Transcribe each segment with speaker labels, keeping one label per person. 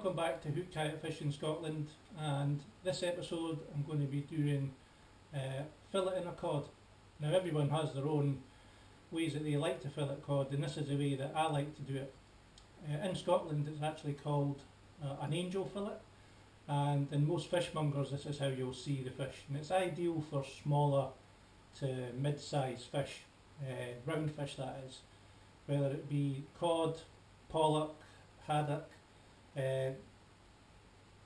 Speaker 1: Welcome back to Hook Kayak Fishing Scotland, and this episode I'm going to be doing filleting a cod. Now everyone has their own ways that they like to fillet cod, and this is the way that I like to do it. In Scotland it's actually called an angel fillet, and in most fishmongers this is how you'll see the fish, and it's ideal for smaller to mid-size fish, round fish that is, whether it be cod, pollock, haddock, and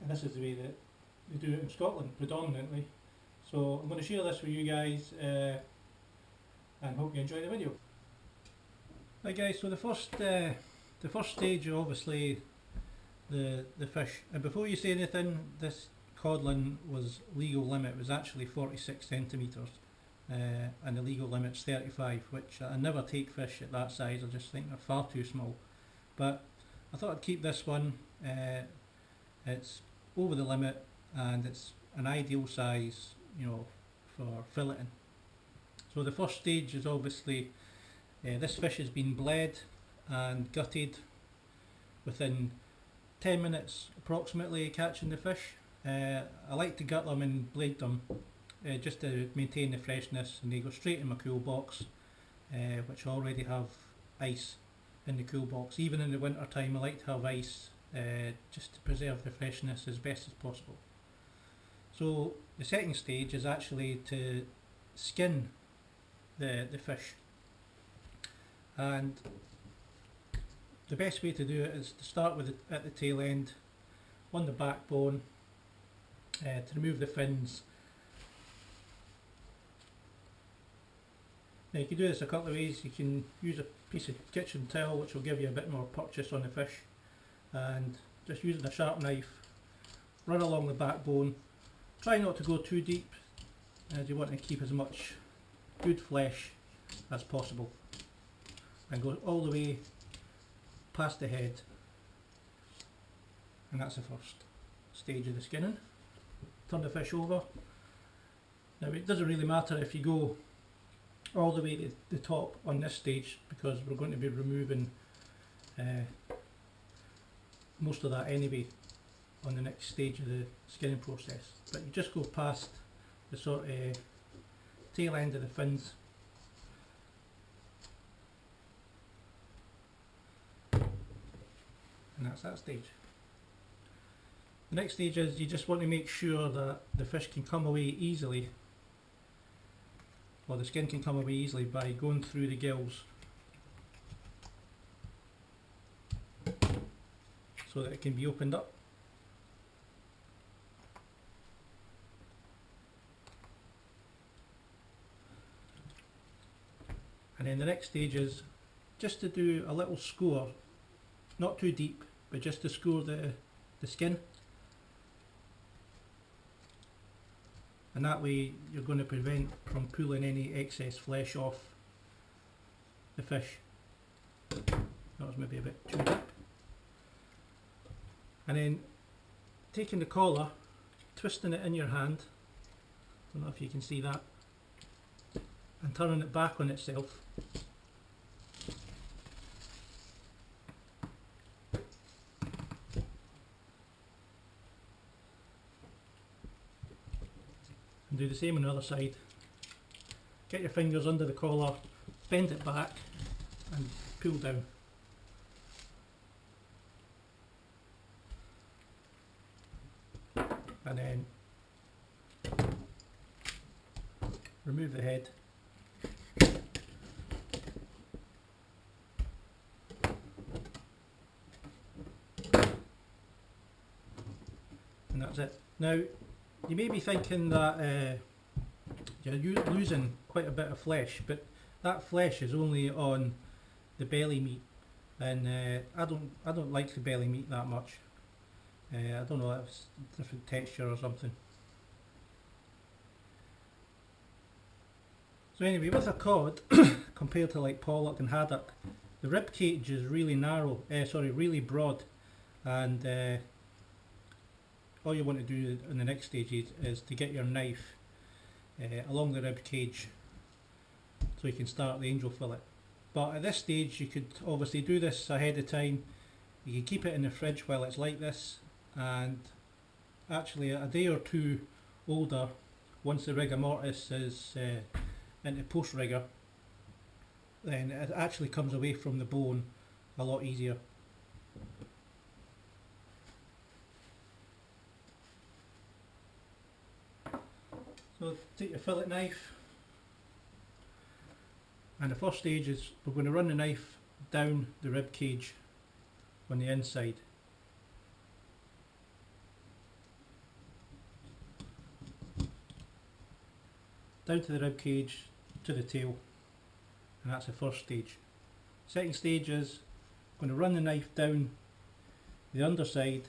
Speaker 1: this is the way that they do it in Scotland predominantly. So I'm going to share this with you guys and hope you enjoy the video. Right guys, so the first stage is obviously the fish, and before you say anything, this codling was legal limit was actually 46 centimetres and the legal limit's 35, which I never take fish at that size. I just think they're far too small, but I thought I'd keep this one. It's over the limit and it's an ideal size, you know, for filleting. So the first stage is obviously this fish has been bled and gutted within 10 minutes approximately catching the fish. I like to gut them and blade them just to maintain the freshness, and they go straight in my cool box, which I already have ice in the cool box. Even in the winter time I like to have ice just to preserve the freshness as best as possible. So the second stage is actually to skin the fish, and the best way to do it is to start with at the tail end on the backbone, to remove the fins. Now you can do this a couple of ways. You can use a piece of kitchen towel, which will give you a bit more purchase on the fish, and just using a sharp knife, run along the backbone. Try not to go too deep, as you want to keep as much good flesh as possible, and go all the way past the head, and that's the first stage of the skinning. Turn the fish over. Now it doesn't really matter if you go all the way to the top on this stage, because we're going to be removing most of that anyway on the next stage of the skinning process. But you just go past the sort of tail end of the fins, and that's that stage. The next stage is you just want to make sure that the fish can come away easily, or the skin can come away easily by going through the gills, so that it can be opened up. And then the next stage is just to do a little score, not too deep, but just to score the skin. And that way you're going to prevent from pulling any excess flesh off the fish. That was maybe a bit too deep. And then taking the collar, twisting it in your hand, I don't know if you can see that, and turning it back on itself. And do the same on the other side. Get your fingers under the collar, bend it back and pull down. And then remove the head. And that's it. Now you may be thinking that you're losing quite a bit of flesh, but that flesh is only on the belly meat, and I don't like the belly meat that much. I don't know if it's a different texture or something. So anyway, with a cod, compared to like pollock and haddock, the rib cage is really narrow, really broad, and all you want to do in the next stage is to get your knife along the rib cage so you can start the angel fillet. But at this stage you could obviously do this ahead of time. You can keep it in the fridge while it's like this, and actually a day or two older, once the rigor mortis is into post rigor, then it actually comes away from the bone a lot easier. So take your fillet knife, and the first stage is we're going to run the knife down the rib cage on the inside. Down to the rib cage, to the tail, and that's the first stage. Second stage is I'm going to run the knife down the underside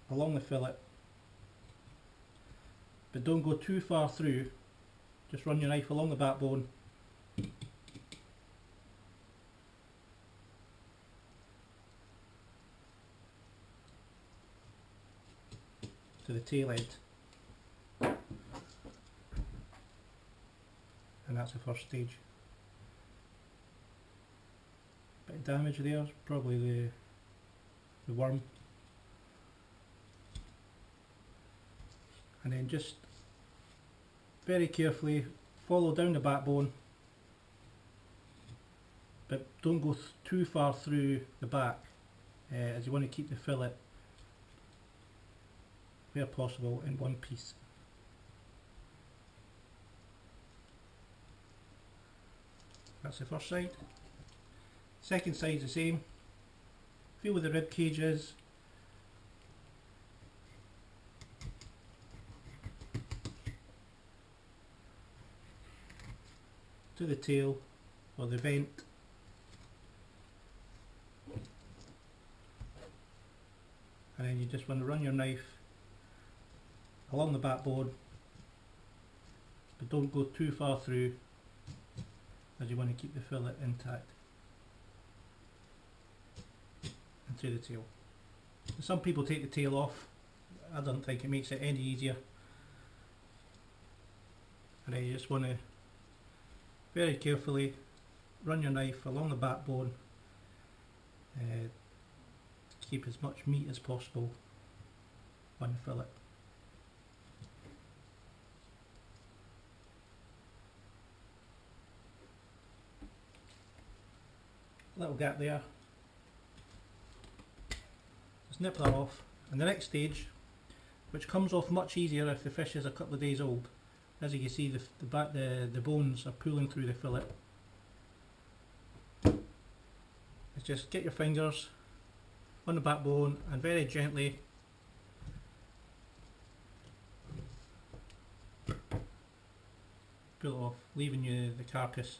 Speaker 1: along the fillet, but don't go too far through, just run your knife along the backbone to the tail end. And that's the first stage. Bit of damage there, probably the worm. And then just very carefully follow down the backbone, but don't go too far through the back, as you want to keep the fillet where possible in one piece. That's the first side. Second side is the same. Feel where the rib cage is. To the tail or the vent. And then you just want to run your knife along the backbone, but don't go too far through, as you want to keep the fillet intact, and through the tail. Some people take the tail off. I don't think it makes it any easier. And then you just want to very carefully run your knife along the backbone to keep as much meat as possible on the fillet. Little gap there. Just nip that off. And the next stage, which comes off much easier if the fish is a couple of days old, as you can see the bones are pulling through the fillet. Is just get your fingers on the backbone and very gently pull it off, leaving you the carcass.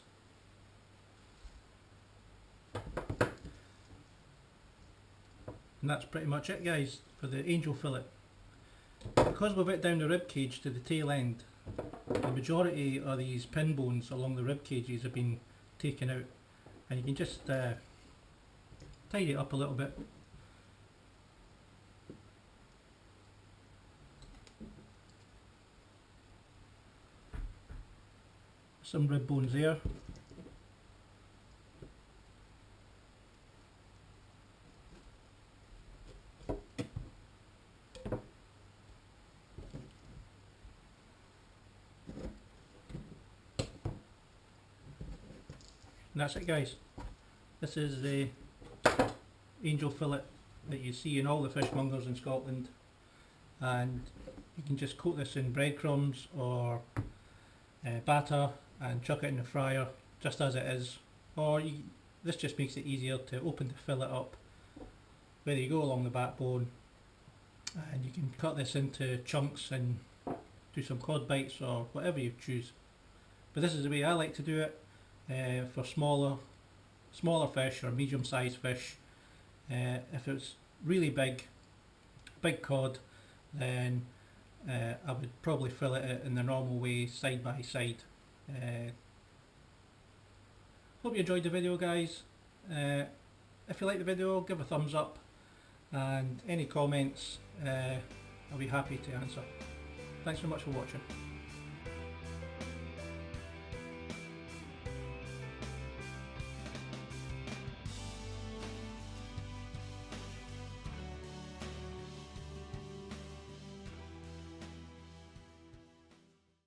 Speaker 1: And that's pretty much it, guys, for the angel fillet. Because we've it down the rib cage to the tail end, the majority of these pin bones along the rib cages have been taken out, and you can just tidy it up a little bit. Some rib bones there. And that's it, guys. This is the angel fillet that you see in all the fishmongers in Scotland, and you can just coat this in breadcrumbs or batter and chuck it in the fryer just as it is, or this just makes it easier to open the fillet up. Whether you go along the backbone, and you can cut this into chunks and do some cod bites or whatever you choose. But this is the way I like to do it. For smaller fish or medium-sized fish. If it's really big cod, then I would probably fillet it in the normal way, side by side. Hope you enjoyed the video, guys. If you like the video, give a thumbs up, and any comments I'll be happy to answer. Thanks so much for watching.